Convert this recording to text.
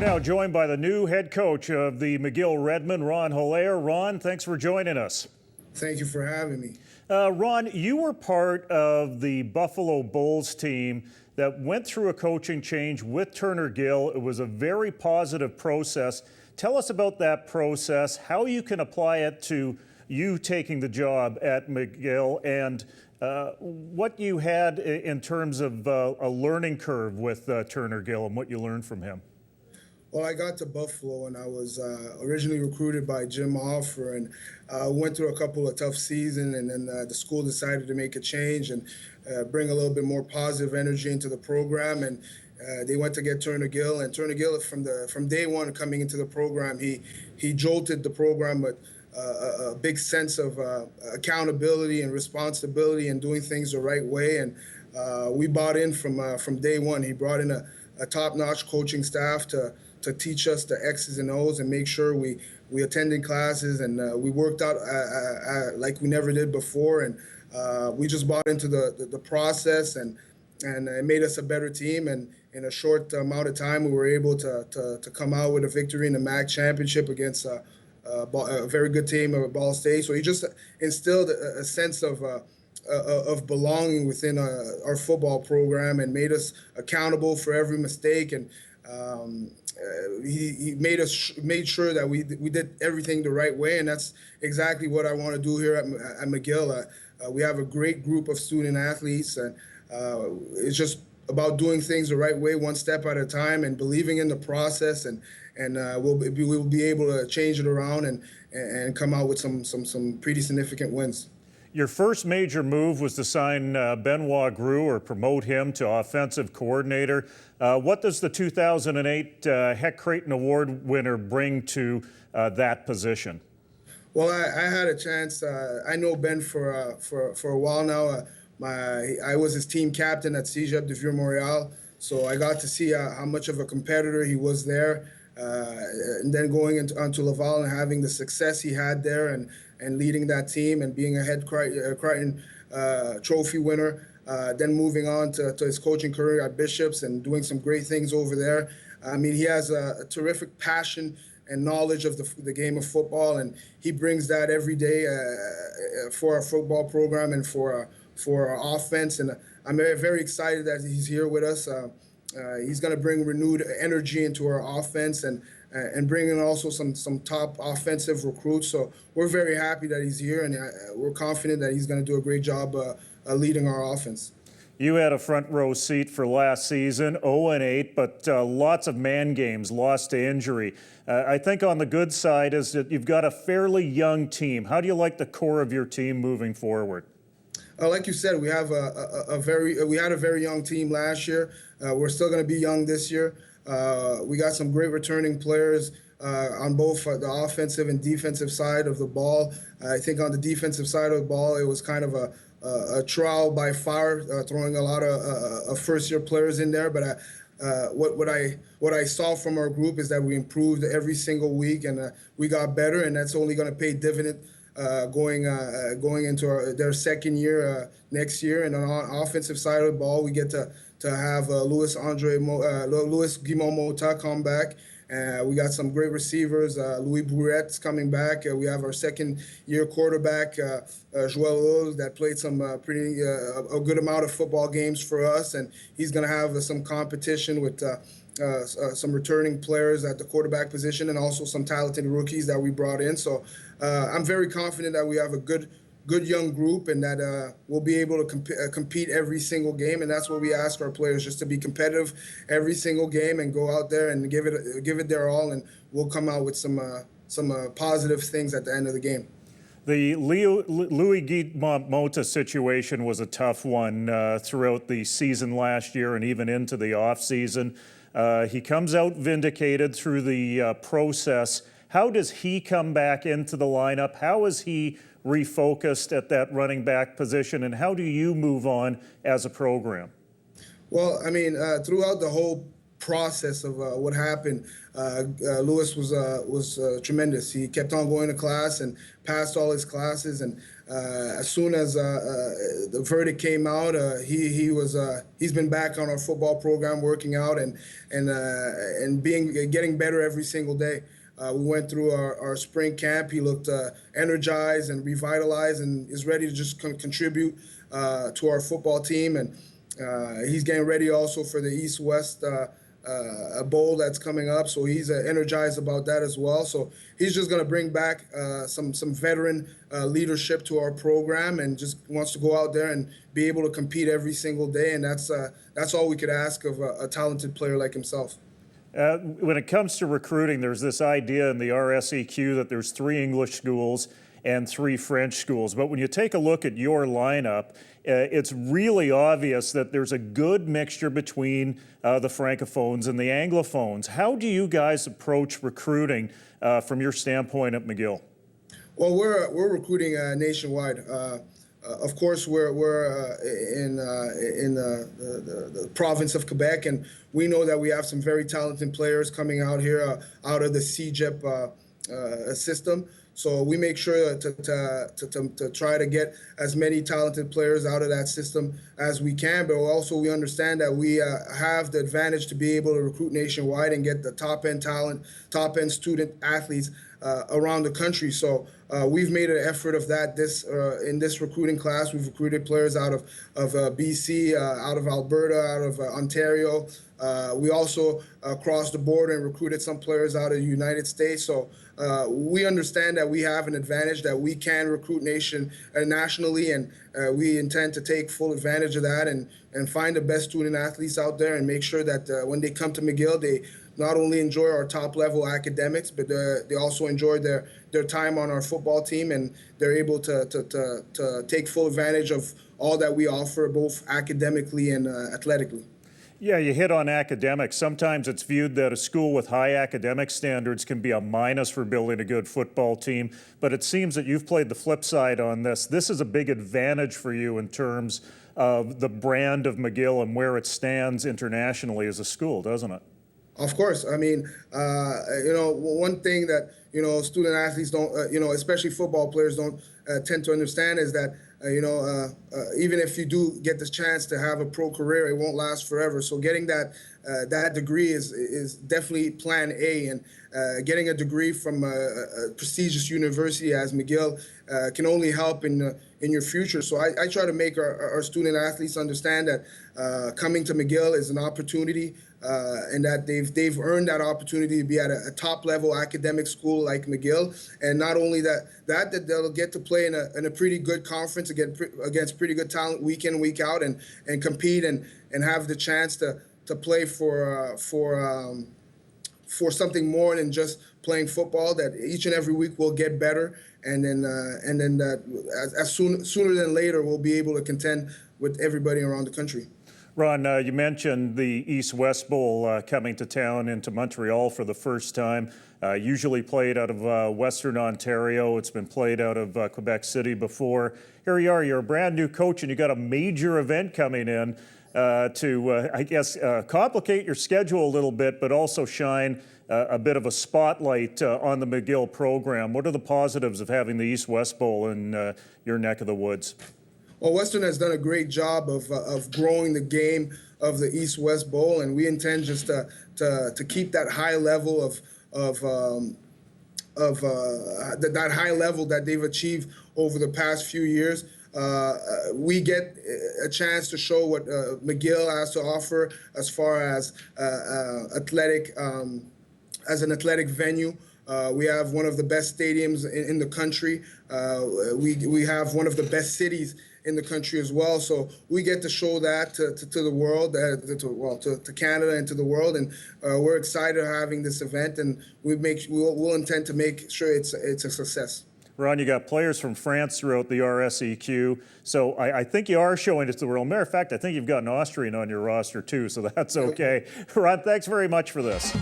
now joined by the new head coach of the McGill Redmen, Ron Hilaire. Ron, thanks for joining us. Thank you for having me. Ron, you were part of the Buffalo Bulls team that went through a coaching change with Turner Gill. It was a very positive process. Tell us about that process, how you can apply it to you taking the job at McGill, and what you had in terms of a learning curve with Turner Gill and what you learned from him. Well, I got to Buffalo and I was originally recruited by Jim Offer, and went through a couple of tough seasons, and then the school decided to make a change and bring a little bit more positive energy into the program, and they went to get Turner Gill. And Turner Gill, from day one coming into the program, he jolted the program with a big sense of accountability and responsibility and doing things the right way, and we bought in from day one. He brought in a top-notch coaching staff to teach us the X's and O's and make sure we attended classes, and we worked out like we never did before, and we just bought into the process, and it made us a better team. And in a short amount of time, we were able to come out with a victory in the MAC championship against a very good team of Ball State. So he just instilled a sense of belonging within our football program and made us accountable for every mistake. And he made sure that we did everything the right way, and that's exactly what I want to do here at McGill. We have a great group of student athletes, and it's just about doing things the right way, one step at a time, and believing in the process, and we'll be able to change it around and come out with some pretty significant wins. Your first major move was to sign Benoit Groux, or promote him to offensive coordinator. What does the 2008 Heck Creighton Award winner bring to that position? Well, I had a chance. I know Ben for a while now. I was his team captain at Cégep de Vieux-Montréal, so I got to see how much of a competitor he was there. And then going onto Laval and having the success he had there, and leading that team and being a head Creighton trophy winner, then moving on to his coaching career at Bishops and doing some great things over there. I mean, he has a terrific passion and knowledge of the game of football, and he brings that every day for our football program and for our offense. And I'm very excited that he's here with us. He's going to bring renewed energy into our offense, and bring in also some top offensive recruits. So we're very happy that he's here, and we're confident that he's going to do a great job leading our offense. You had a front row seat for last season, 0-8, but lots of man games, lost to injury. I think on the good side is that you've got a fairly young team. How do you like the core of your team moving forward? Like you said, we have we had a very young team last year. We're still going to be young this year. We got some great returning players on both the offensive and defensive side of the ball. I think on the defensive side of the ball, it was kind of a trial by fire, throwing a lot of first-year players in there. But what I saw from our group is that we improved every single week, and we got better, and that's only going to pay dividend going into their second year next year. And on the offensive side of the ball, we get to have Luis Guimont-Mota come back. We got some great receivers. Louis Brouette's coming back. We have our second-year quarterback, Joel, that played some a good amount of football games for us, and he's going to have some competition with some returning players at the quarterback position, and also some talented rookies that we brought in. So I'm very confident that we have a good young group, and that we'll be able to compete every single game. And that's what we ask our players, just to be competitive every single game and go out there and give it their all, and we'll come out with some positive things at the end of the game. The Luis Guimont-Mota situation was a tough one throughout the season last year and even into the offseason. He comes out vindicated through the process. How does he come back into the lineup? How is he refocused at that running back position, and how do you move on as a program? Well, I mean, throughout the whole process of what happened. Luis was tremendous. He kept on going to class and passed all his classes. And as soon as the verdict came out, he's been back on our football program, working out and getting better every single day. We went through our spring camp. He looked energized and revitalized, and is ready to just contribute to our football team. And he's getting ready also for the EastWest Bowl that's coming up, so he's energized about that as well. So he's just going to bring back some veteran leadership to our program, and just wants to go out there and be able to compete every single day. And that's all we could ask of a talented player like himself. When it comes to recruiting, there's this idea in the RSEQ that there's 3 English schools and 3 French schools. But when you take a look at your lineup, it's really obvious that there's a good mixture between the Francophones and the Anglophones. How do you guys approach recruiting from your standpoint at McGill? Well, we're recruiting nationwide. Of course, we're in the province of Quebec, and we know that we have some very talented players coming out here out of the CEGEP system. So we make sure to try to get as many talented players out of that system as we can. But also we understand that we have the advantage to be able to recruit nationwide and get the top-end talent, top-end student athletes around the country. So we've made an effort of that in this recruiting class. We've recruited players out of BC, out of Alberta, out of Ontario. We also crossed the border and recruited some players out of the United States. So we understand that we have an advantage, that we can recruit nationally, and we intend to take full advantage of that and find the best student athletes out there, and make sure that when they come to McGill, they not only enjoy our top-level academics, but they also enjoy their time on our football team, and they're able to take full advantage of all that we offer, both academically and athletically. Yeah, you hit on academics. Sometimes it's viewed that a school with high academic standards can be a minus for building a good football team, but it seems that you've played the flip side on this. This is a big advantage for you in terms of the brand of McGill and where it stands internationally as a school, doesn't it? Of course. I mean, one thing that, student athletes don't, especially football players don't tend to understand is that, even if you do get this chance to have a pro career, it won't last forever. So getting that degree is definitely plan A, and getting a degree from a prestigious university as McGill can only help in your future. So I try to make our student athletes understand that coming to McGill is an opportunity, and that they've earned that opportunity to be at a top level academic school like McGill, and not only that they'll get to play in a pretty good conference against pretty good talent week in, week out, and compete and have the chance to play for something more than just playing football. That each and every week we'll get better, and then sooner than later we'll be able to contend with everybody around the country. Ron, you mentioned the EastWest Bowl coming to town into Montreal for the first time. Usually played out of Western Ontario. It's been played out of Quebec City before. Here you are, you're a brand new coach, and you got a major event coming in to, I guess, complicate your schedule a little bit, but also shine a bit of a spotlight on the McGill program. What are the positives of having the EastWest Bowl in your neck of the woods? Well, Western has done a great job of growing the game of the EastWest Bowl, and we intend just to keep that high level that high level that they've achieved over the past few years. We get a chance to show what McGill has to offer as far as as an athletic venue. We have one of the best stadiums in the country. We have one of the best cities in the country as well. So we get to show that to the world, to Canada and to the world. And we're excited having this event, and we'll intend to make sure it's a success. Ron, you got players from France throughout the RSEQ, so I think you are showing it to the world. Matter of fact, I think you've got an Austrian on your roster too, so that's okay. Ron, thanks very much for this.